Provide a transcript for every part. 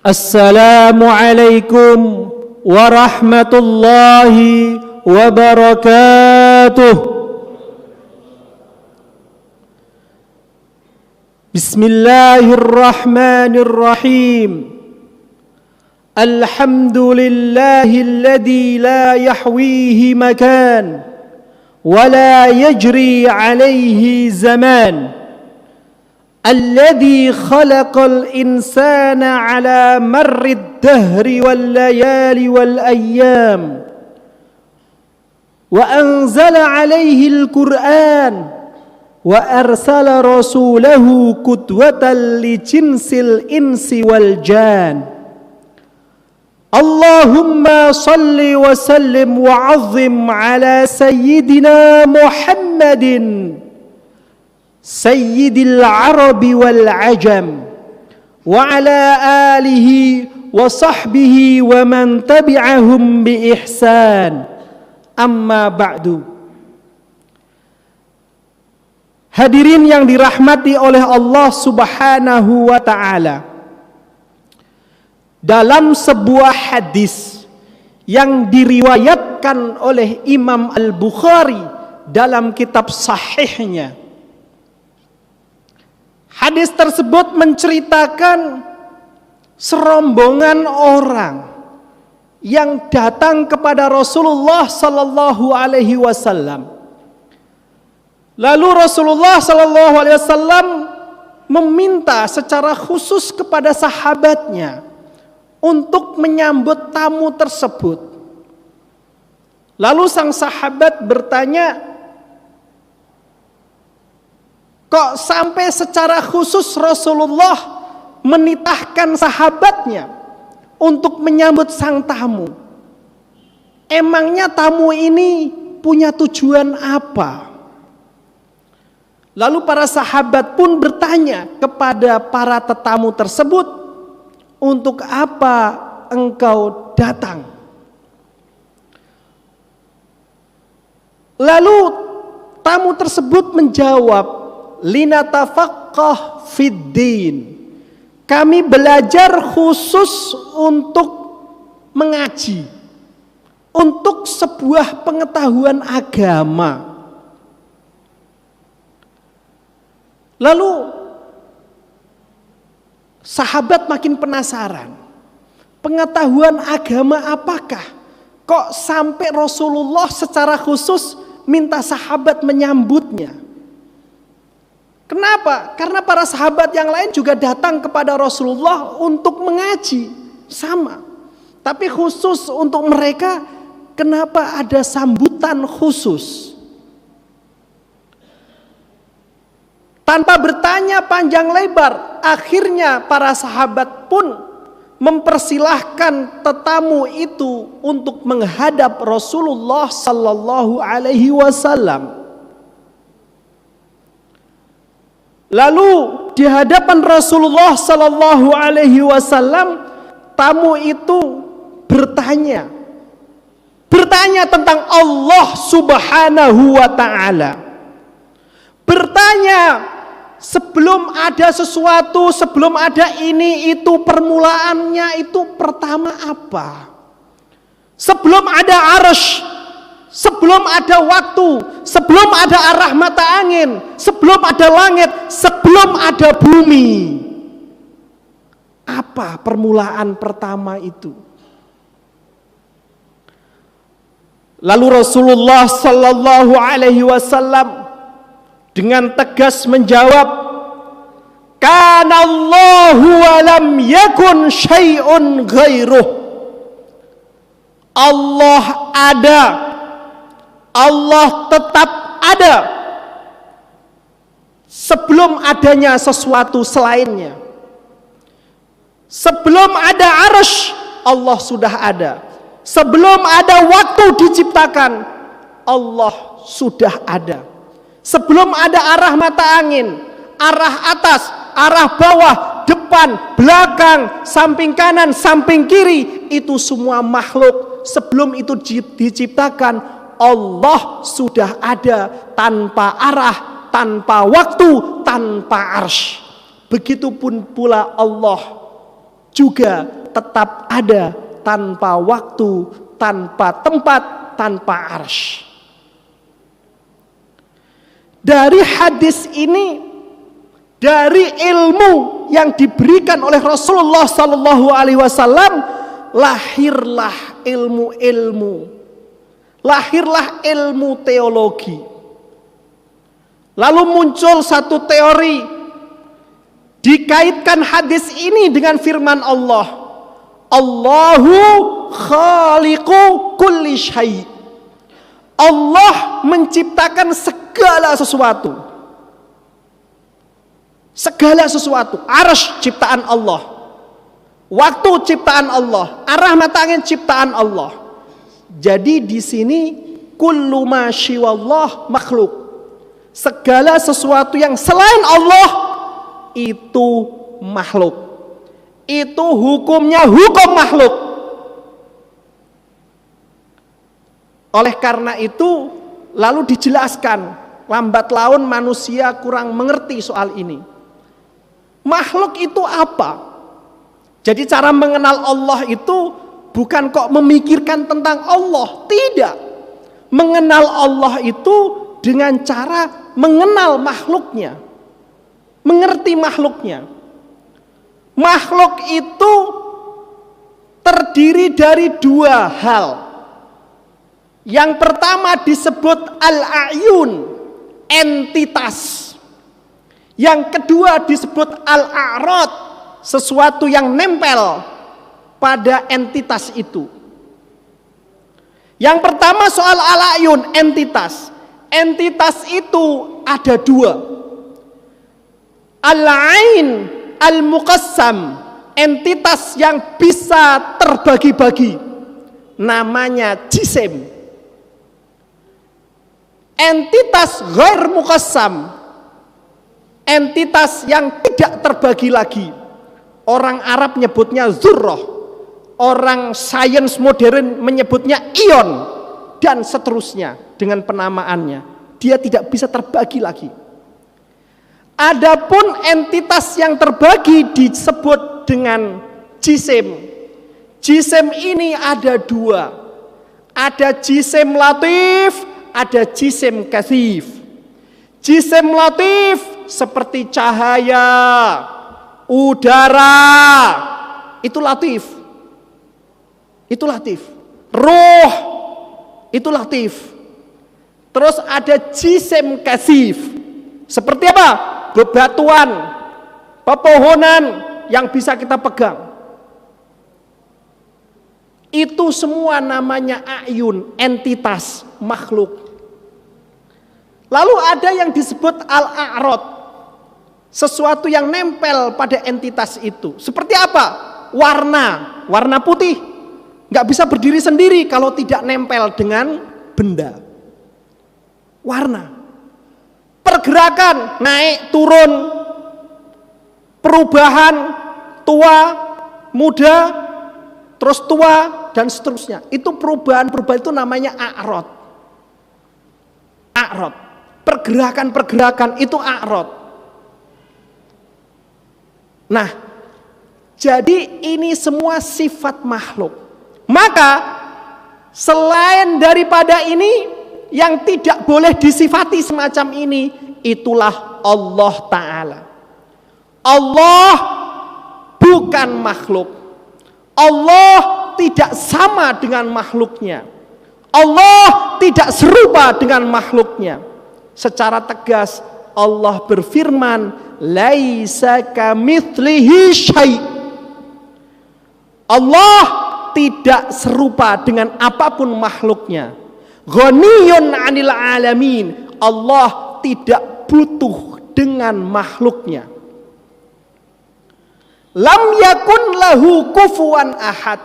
Assalamualaikum warahmatullahi wabarakatuh. Bismillahirrahmanirrahim. Alhamdulillahilladzi la yahwihi makan wa la yajri alaihi zaman. الذي خلق الإنسان على مر الدهر والليالي والأيام وأنزل عليه القرآن وأرسل رسوله قدوة لجنس الإنس والجان اللهم صل وسلم وعظم على سيدنا محمد Sayyidil Arabi wal Ajam wa ala alihi wa sahbihi wa man tabi'ahum bi ihsan. Amma ba'du. Hadirin yang dirahmati oleh Allah Subhanahu wa taala. Dalam sebuah hadis yang diriwayatkan oleh Imam Al-Bukhari dalam kitab sahihnya, hadis tersebut menceritakan serombongan orang yang datang kepada Rasulullah sallallahu alaihi wasallam. Lalu Rasulullah sallallahu alaihi wasallam meminta secara khusus kepada sahabatnya untuk menyambut tamu tersebut. Lalu sang sahabat bertanya, kok sampai secara khusus Rasulullah menitahkan sahabatnya untuk menyambut sang tamu? Emangnya tamu ini punya tujuan apa? Lalu para sahabat pun bertanya kepada para tetamu tersebut, untuk apa engkau datang? Lalu tamu tersebut menjawab, linatafaqqah fiddin. Kami belajar khusus untuk mengaji, untuk sebuah pengetahuan agama. Lalu sahabat makin penasaran, pengetahuan agama apakah kok sampai Rasulullah secara khusus minta sahabat menyambutnya? Kenapa? Karena para sahabat yang lain juga datang kepada Rasulullah untuk mengaji, sama. Tapi khusus untuk mereka, kenapa ada sambutan khusus? Tanpa bertanya panjang lebar, akhirnya para sahabat pun mempersilahkan tetamu itu untuk menghadap Rasulullah sallallahu alaihi wasallam. Lalu di hadapan Rasulullah sallallahu alaihi wasallam, tamu itu bertanya tentang Allah Subhanahu wa taala. Bertanya, sebelum ada sesuatu, sebelum ada ini itu, permulaannya itu pertama apa? Sebelum ada arsy, sebelum ada waktu, sebelum ada arah mata angin, sebelum ada langit, sebelum ada bumi, apa permulaan pertama itu? Lalu Rasulullah sallallahu alaihi wasallam dengan tegas menjawab, kana Allahu wa lam yakun syai'un ghairuh. Allah ada, Allah tetap ada sebelum adanya sesuatu selainnya. Sebelum ada arsy, Allah sudah ada. Sebelum ada waktu diciptakan, Allah sudah ada. Sebelum ada arah mata angin, arah atas, arah bawah, depan, belakang, samping kanan, samping kiri, itu semua makhluk sebelum itu diciptakan, Allah sudah ada tanpa arah, tanpa waktu, tanpa arsy. Begitupun pula Allah juga tetap ada tanpa waktu, tanpa tempat, tanpa arsy. Dari hadis ini, dari ilmu yang diberikan oleh Rasulullah Sallallahu Alaihi Wasallam, lahirlah ilmu-ilmu, lahirlah ilmu teologi. Lalu muncul satu teori, dikaitkan hadis ini dengan firman Allah, Allahu khaliqu kulli syai'. Allah menciptakan segala sesuatu. Segala sesuatu. Arsy ciptaan Allah, waktu ciptaan Allah, arah mata angin ciptaan Allah. Jadi di sini kullu ma syiwallah makhluk. Segala sesuatu yang selain Allah itu makhluk. Itu hukumnya hukum makhluk. Oleh karena itu lalu dijelaskan, lambat laun manusia kurang mengerti soal ini. Makhluk itu apa? Jadi cara mengenal Allah itu bukan kok memikirkan tentang Allah, tidak. Mengenal Allah itu dengan cara mengenal makhluknya, mengerti makhluknya. Makhluk itu terdiri dari dua hal. Yang pertama disebut al-a'yun, entitas. Yang kedua disebut al-a'rad, sesuatu yang nempel pada entitas itu. Yang pertama soal al-a'yun, entitas. Entitas itu ada dua. Al-ain al-muqassam, entitas yang bisa terbagi-bagi, namanya jisim. Entitas ghair muqassam, entitas yang tidak terbagi lagi. Orang Arab menyebutnya zurrah, orang sains modern menyebutnya ion, dan seterusnya dengan penamaannya. Dia tidak bisa terbagi lagi. Adapun entitas yang terbagi disebut dengan jisim. Jisim ini ada dua. Ada jisim latif, ada jisim kasif. Jisim latif seperti cahaya, udara, itu latif. Itu latif. Ruh, itu latif. Terus ada jisim kasif. Seperti apa? Bebatuan, pepohonan yang bisa kita pegang. Itu semua namanya a'yun, entitas makhluk. Lalu ada yang disebut al-a'rad, sesuatu yang nempel pada entitas itu. Seperti apa? Warna putih nggak bisa berdiri sendiri kalau tidak nempel dengan benda. Warna, pergerakan, naik, turun, perubahan, tua, muda, terus tua, dan seterusnya. Itu perubahan-perubahan itu namanya a'rad. A'rad. Pergerakan-pergerakan itu a'rad. Nah, jadi ini semua sifat makhluk. Maka selain daripada ini yang tidak boleh disifati semacam ini, itulah Allah Ta'ala. Allah bukan makhluk. Allah tidak sama dengan makhluknya. Allah tidak serupa dengan makhluknya. Secara tegas Allah berfirman, laisa kamitslihi syai'. Allah tidak serupa dengan apapun makhluknya. Ghaniyun 'anil 'alamin. Allah tidak butuh dengan makhluknya. Lam yakun lahu kufuwan ahad.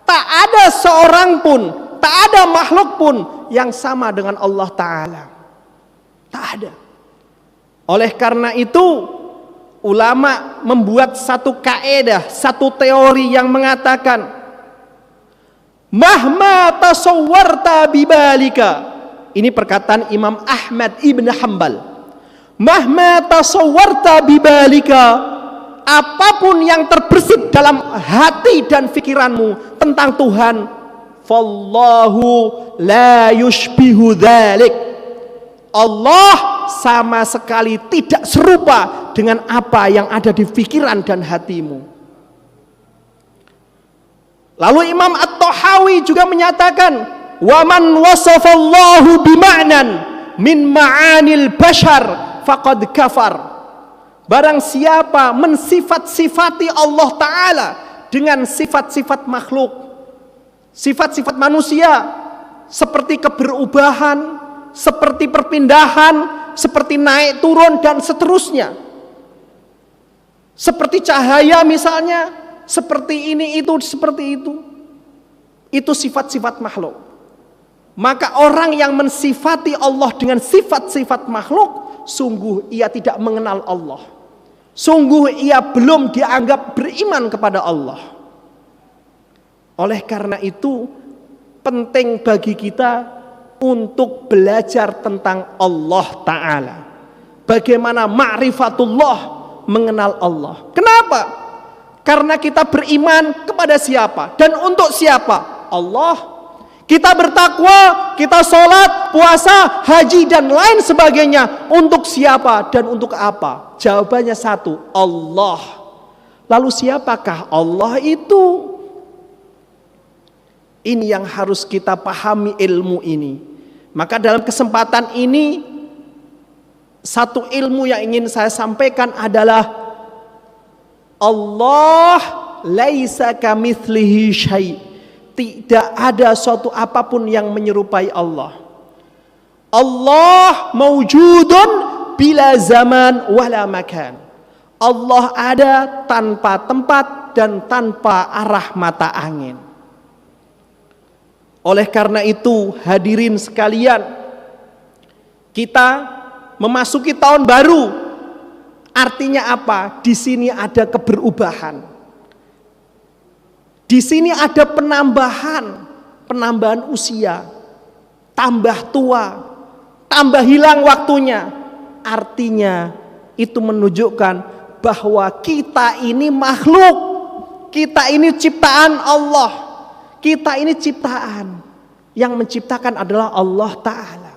Tak ada seorang pun, tak ada makhluk pun yang sama dengan Allah Ta'ala. Tak ada. Oleh karena itu ulama membuat satu kaedah, satu teori yang mengatakan mahma tasawwarta bibalika. Ini perkataan Imam Ahmad ibn Hanbal. Mahma tasawwarta bibalika apapun yang terbersit dalam hati dan pikiranmu tentang Tuhan, fallahu la yushbihu dzalik. Allah sama sekali tidak serupa dengan apa yang ada di pikiran dan hatimu. Lalu Imam At-Tahawi juga menyatakan, wa man wasafallahu bima'nan min ma'anil bashar faqad kafar. Barang siapa mensifat-sifati Allah Ta'ala dengan sifat-sifat makhluk, sifat-sifat manusia, seperti keberubahan, seperti perpindahan, seperti naik turun dan seterusnya, seperti cahaya misalnya, seperti ini itu, seperti itu sifat-sifat makhluk. Maka orang yang mensifati Allah dengan sifat-sifat makhluk, sungguh ia tidak mengenal Allah, sungguh ia belum dianggap beriman kepada Allah. Oleh karena itu penting bagi kita untuk belajar tentang Allah Ta'ala, bagaimana ma'rifatullah, mengenal Allah. Kenapa? Karena kita beriman kepada siapa dan untuk siapa? Allah. Kita bertakwa, kita sholat, puasa, haji dan lain sebagainya untuk siapa dan untuk apa? Jawabannya satu, Allah. Lalu siapakah Allah itu? Ini yang harus kita pahami ilmu ini. Maka dalam kesempatan ini, satu ilmu yang ingin saya sampaikan adalah Allah laisa kamitslihi syai'. Tidak ada suatu apapun yang menyerupai Allah. Allah mawjudun bila zaman wala makan. Allah ada tanpa tempat dan tanpa arah mata angin. Oleh karena itu, hadirin sekalian, kita memasuki tahun baru. Artinya apa? Di sini ada keberubahan. Di sini ada penambahan usia, tambah tua, tambah hilang waktunya. Artinya itu menunjukkan bahwa kita ini makhluk, kita ini ciptaan Allah, kita ini ciptaan. Yang menciptakan adalah Allah Ta'ala.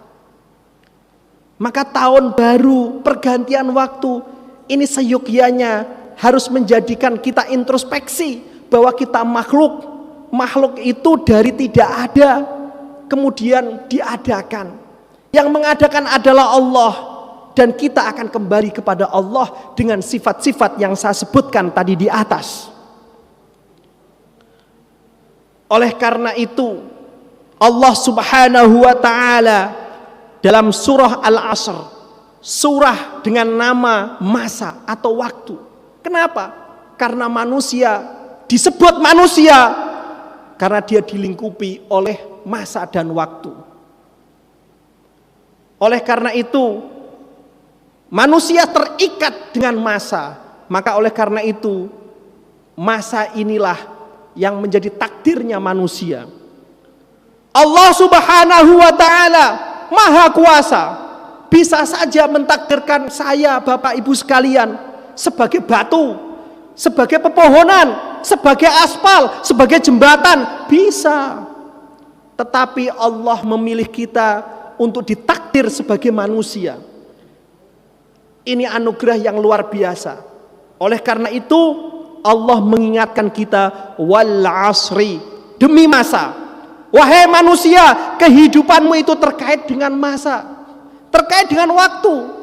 Maka tahun baru, pergantian waktu, ini seyogyanya harus menjadikan kita introspeksi bahwa kita makhluk. Makhluk itu dari tidak ada kemudian diadakan. Yang mengadakan adalah Allah, dan kita akan kembali kepada Allah dengan sifat-sifat yang saya sebutkan tadi di atas. Oleh karena itu, Allah Subhanahu wa ta'ala dalam surah Al-Asr, surah dengan nama masa atau waktu. Kenapa? Karena manusia disebut manusia karena dia dilingkupi oleh masa dan waktu. Oleh karena itu manusia terikat dengan masa. Maka oleh karena itu masa inilah yang menjadi takdirnya manusia. Allah Subhanahu wa ta'ala Maha Kuasa, bisa saja mentakdirkan saya, Bapak Ibu sekalian, sebagai batu, sebagai pepohonan, sebagai aspal, sebagai jembatan, bisa. Tetapi Allah memilih kita untuk ditakdir sebagai manusia. Ini anugerah yang luar biasa. Oleh karena itu Allah mengingatkan kita, wal asri, demi masa. Wahai manusia, kehidupanmu itu terkait dengan masa, terkait dengan waktu.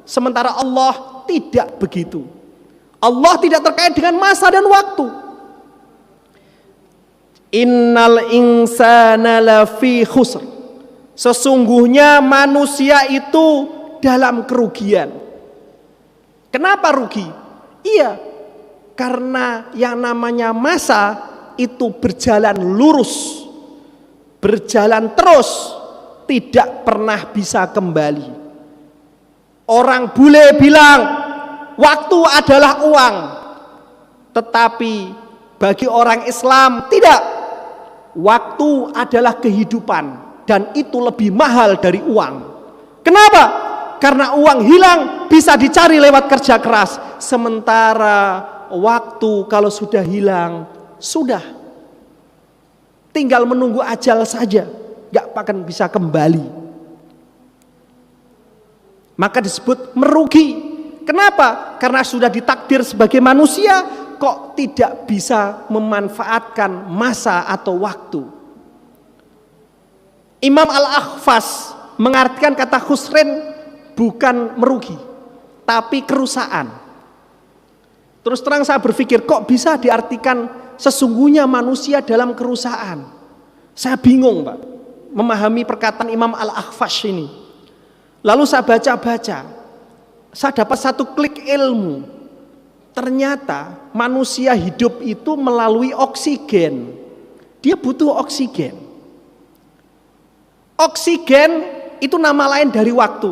Sementara Allah tidak begitu. Allah tidak terkait dengan masa dan waktu. Innal insana lafi khusr. Sesungguhnya manusia itu dalam kerugian. Kenapa rugi? Iya, karena yang namanya masa itu berjalan lurus, berjalan terus, tidak pernah bisa kembali. Orang bule bilang waktu adalah uang, tetapi bagi orang Islam tidak. Waktu adalah kehidupan dan itu lebih mahal dari uang. Kenapa? Karena uang hilang bisa dicari lewat kerja keras, sementara waktu kalau sudah hilang, sudah. Tinggal menunggu ajal saja, gak akan bisa kembali. Maka disebut merugi. Kenapa? Karena sudah ditakdir sebagai manusia, kok tidak bisa memanfaatkan masa atau waktu. Imam Al-Akhfas mengartikan kata khusrin bukan merugi, tapi kerusakan. Terus terang saya berpikir, kok bisa diartikan sesungguhnya manusia dalam kerusakan? Saya bingung, Pak, memahami perkataan Imam Al-Akhfas ini. Lalu saya baca-baca, saya dapat satu klik ilmu. Ternyata manusia hidup itu melalui oksigen. Dia butuh oksigen. Oksigen itu nama lain dari waktu.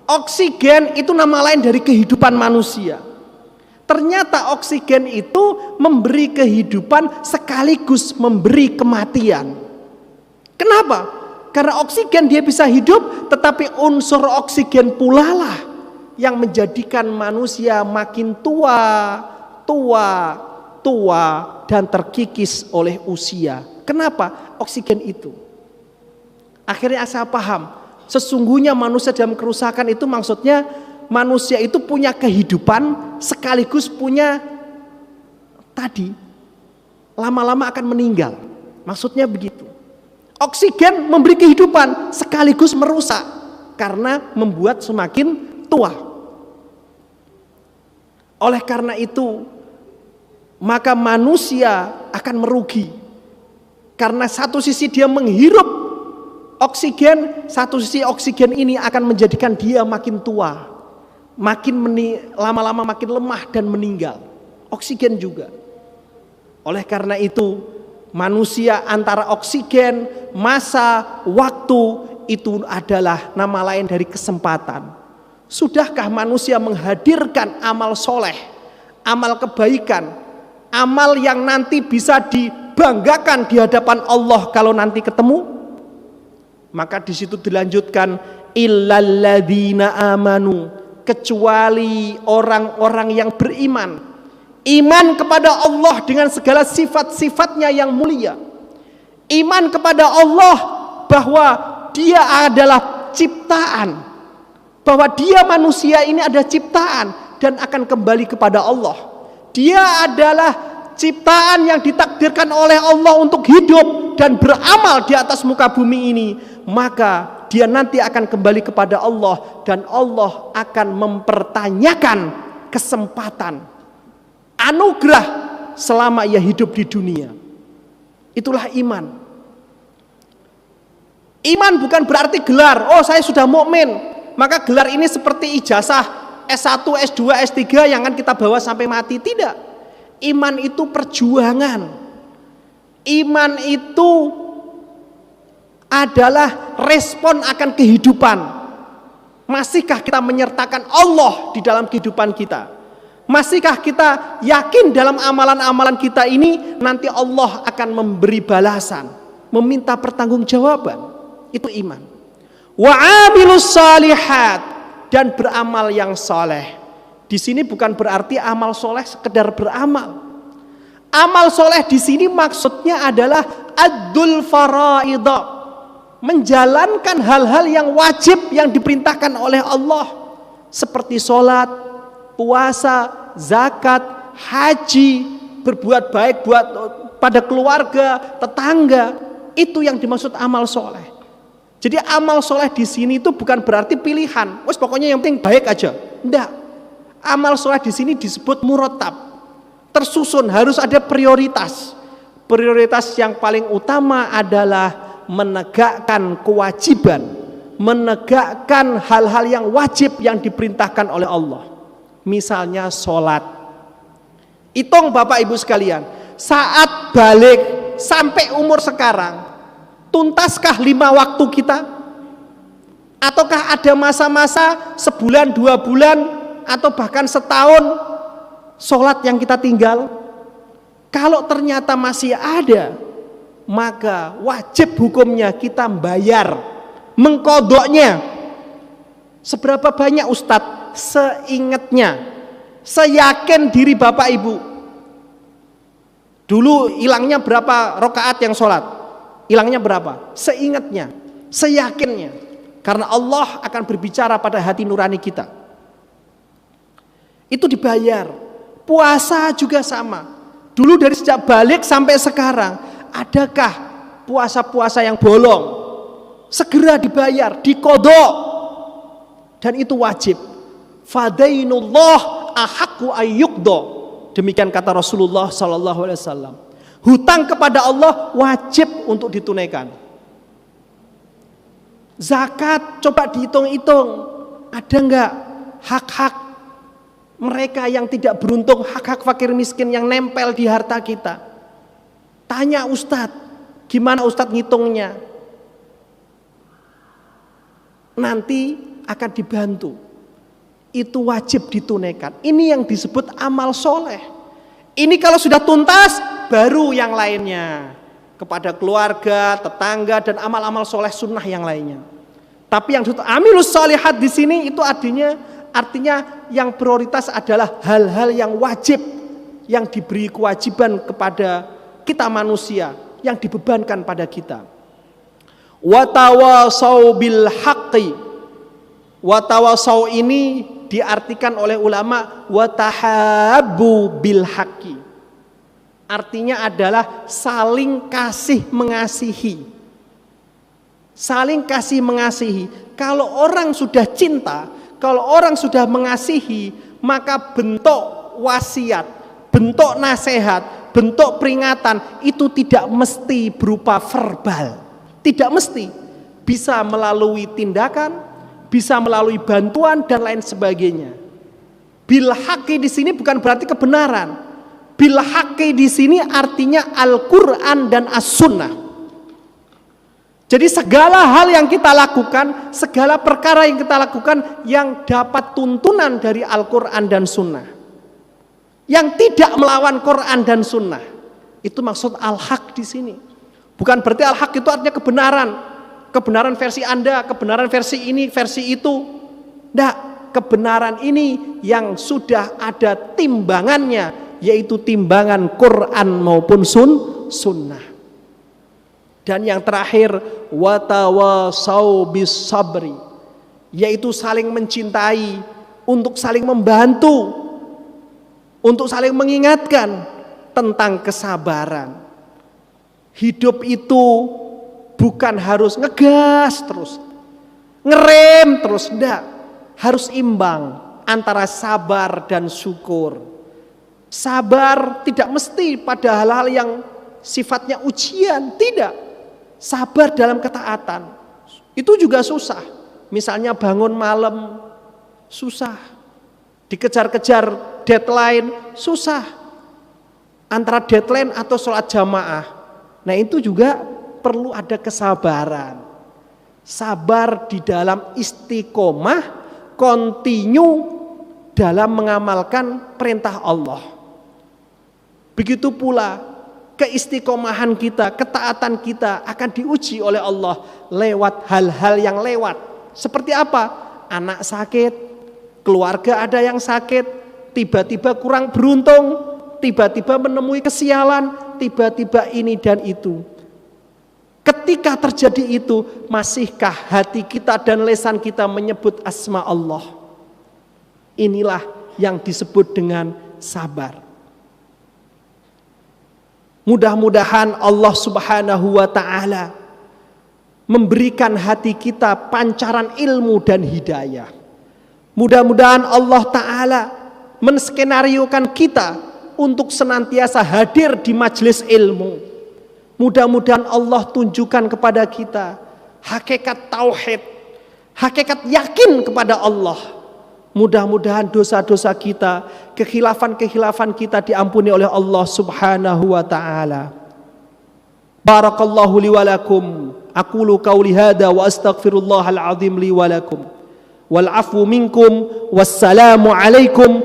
Oksigen itu nama lain dari kehidupan manusia. Ternyata oksigen itu memberi kehidupan sekaligus memberi kematian. Kenapa? Karena oksigen dia bisa hidup, tetapi unsur oksigen pula lah yang menjadikan manusia makin tua dan terkikis oleh usia. Kenapa? Oksigen itu. Akhirnya saya paham, sesungguhnya manusia dalam kerusakan itu maksudnya manusia itu punya kehidupan sekaligus punya tadi lama-lama akan meninggal. Maksudnya begitu. Oksigen memberi kehidupan sekaligus merusak karena membuat semakin tua. Oleh karena itu maka manusia akan merugi. Karena satu sisi dia menghirup oksigen, satu sisi oksigen ini akan menjadikan dia makin tua, lama-lama makin lemah dan meninggal. Oksigen juga. Oleh karena itu manusia antara oksigen, masa, waktu itu adalah nama lain dari kesempatan. Sudahkah manusia menghadirkan amal soleh, amal kebaikan, amal yang nanti bisa dibanggakan di hadapan Allah kalau nanti ketemu? Maka di situ dilanjutkan illalladzina amanu, kecuali orang-orang yang beriman. Iman kepada Allah dengan segala sifat-sifatnya yang mulia. Iman kepada Allah bahwa dia adalah ciptaan, bahwa dia manusia ini ada ciptaan dan akan kembali kepada Allah. Dia adalah ciptaan yang ditakdirkan oleh Allah untuk hidup dan beramal di atas muka bumi ini. Maka dia nanti akan kembali kepada Allah dan Allah akan mempertanyakan kesempatan, anugerah selama ia hidup di dunia. Itulah iman. Iman bukan berarti gelar. Oh, saya sudah mukmin, maka gelar ini seperti ijazah S1, S2, S3 yang akan kita bawa sampai mati. Tidak. Iman itu perjuangan. Iman itu adalah respon akan kehidupan. Masihkah kita menyertakan Allah di dalam kehidupan kita? Masihkah kita yakin dalam amalan-amalan kita ini nanti Allah akan memberi balasan, meminta pertanggungjawaban? Itu iman. Wa amilus salihat, dan beramal yang soleh. Di sini bukan berarti amal soleh sekedar beramal. Amal soleh di sini maksudnya adalah addul faraidah, menjalankan hal-hal yang wajib yang diperintahkan oleh Allah, seperti sholat, puasa, zakat, haji, berbuat baik buat pada keluarga, tetangga. Itu yang dimaksud amal soleh. Jadi amal soleh di sini itu bukan berarti pilihan. Wes pokoknya yang penting baik aja. Enggak. Amal soleh di sini disebut murattab, tersusun, harus ada prioritas. Prioritas yang paling utama adalah menegakkan kewajiban, menegakkan hal-hal yang wajib yang diperintahkan oleh Allah. Misalnya sholat. Hitung Bapak Ibu sekalian, saat balik sampai umur sekarang, tuntaskah 5 waktu kita? Ataukah ada masa-masa sebulan, 2 bulan, atau bahkan setahun sholat yang kita tinggal? Kalau ternyata masih ada, maka wajib hukumnya kita bayar, mengkodoknya. Seberapa banyak Ustadz? Seingatnya. seyakin diri bapak ibu. Dulu hilangnya berapa rakaat yang sholat? Hilangnya berapa? Seingatnya, seyakinnya. Karena Allah akan berbicara pada hati nurani kita. Itu dibayar. Puasa juga sama. Dulu dari sejak balik sampai sekarang, adakah puasa-puasa yang bolong? Segera dibayar, diqodho. Dan itu wajib. Fadainullah ahaqqu ayyuqdo. Demikian kata Rasulullah SAW. Hutang kepada Allah wajib untuk ditunaikan. Zakat coba dihitung-hitung, ada enggak hak-hak mereka yang tidak beruntung, hak-hak fakir miskin yang nempel di harta kita? Tanya Ustadz, gimana Ustadz ngitungnya? Nanti akan dibantu. Itu wajib ditunaikan. Ini yang disebut amal soleh. Ini kalau sudah tuntas, baru yang lainnya. Kepada keluarga, tetangga, dan amal-amal soleh sunnah yang lainnya. Tapi yang disebut amilus sholihat di sini itu artinya yang prioritas adalah hal-hal yang wajib, yang diberi kewajiban kepada kita manusia, yang dibebankan pada kita. Watawasau bil haqqi. Watawasau ini diartikan oleh ulama watahabbu bil haqqi. Artinya adalah saling kasih mengasihi. Saling kasih mengasihi. Kalau orang sudah cinta, kalau orang sudah mengasihi, maka bentuk wasiat, bentuk nasihat, bentuk peringatan itu tidak mesti berupa verbal. Tidak mesti. Bisa melalui tindakan, bisa melalui bantuan dan lain sebagainya. Bil haqqi di sini bukan berarti kebenaran. Bil haqqi di sini artinya Al-Qur'an dan As-Sunnah. Jadi segala hal yang kita lakukan, segala perkara yang kita lakukan yang dapat tuntunan dari Al-Qur'an dan Sunnah, yang tidak melawan Qur'an dan Sunnah, itu maksud al-haq di sini. Bukan berarti al-haq itu artinya kebenaran, kebenaran versi Anda, kebenaran versi ini, versi itu. Tidak, kebenaran ini yang sudah ada timbangannya, yaitu timbangan Quran maupun sunnah. Dan yang terakhir, watawasau bis sabri, yaitu saling mencintai, untuk saling membantu, untuk saling mengingatkan tentang kesabaran. Hidup itu bukan harus ngegas terus, ngerem terus, enggak. Harus imbang antara sabar dan syukur. Sabar tidak mesti pada hal-hal yang sifatnya ujian, tidak. Sabar dalam ketaatan, itu juga susah. Misalnya bangun malam, susah. Dikejar-kejar deadline, susah. Antara deadline atau sholat jamaah. Nah itu juga perlu ada kesabaran. Sabar di dalam istiqomah, continue dalam mengamalkan perintah Allah. Begitu pula keistiqomahan kita, ketaatan kita akan diuji oleh Allah lewat hal-hal yang lewat. Seperti apa? Anak sakit, keluarga ada yang sakit, tiba-tiba kurang beruntung, tiba-tiba menemui kesialan, tiba-tiba ini dan itu. Ketika terjadi itu, masihkah hati kita dan lisan kita menyebut asma Allah? Inilah yang disebut dengan sabar. Mudah-mudahan Allah Subhanahu wa ta'ala memberikan hati kita pancaran ilmu dan hidayah. Mudah-mudahan Allah ta'ala menskenariokan kita untuk senantiasa hadir di majelis ilmu. Mudah-mudahan Allah tunjukkan kepada kita hakikat tauhid, hakikat yakin kepada Allah. Mudah-mudahan dosa-dosa kita, kekhilafan-kekhilafan kita diampuni oleh Allah Subhanahu wa ta'ala. Barakallahu li wa lakum. Aqulu qawli hadha wa astaghfirullahal azim li wa lakum. Wal afu minkum. Wassalamu alaikum